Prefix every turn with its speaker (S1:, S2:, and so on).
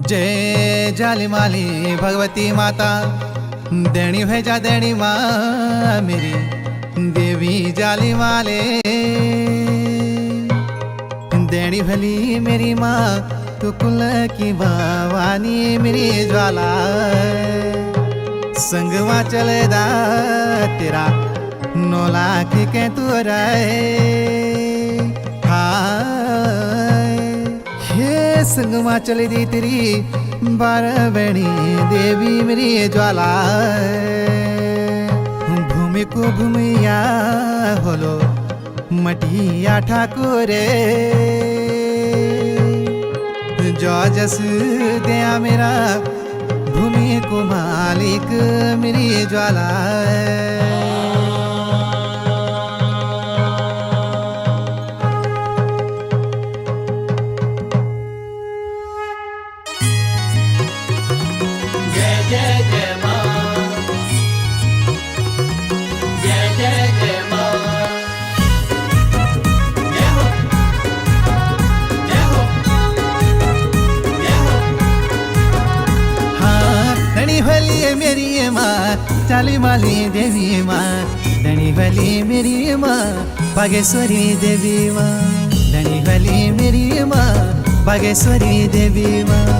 S1: जय जाली माली भगवती माता, देणी भेजा देणी माँ मेरी देवी जाली माले। देणी भली मेरी माँ तू कुल की भवानी मेरी ज्वाला। संगवा चलेदा तेरा 9 लाख के तू रहे। हे संगमा चले दी तेरी 12 बेणी देवी मेरी ज्वाला। भूमि को भूमिया होलो मटिया ठाकुरे। जो जस दया मेरा भूमि को मालिक मेरी ज्वाला। मेरी माँ जाली माली देवी माँ, धनी वाली मेरी माँ बागेश्वरी देवी माँ। धनी वाली मेरी माँ बागेश्वरी देवी माँ।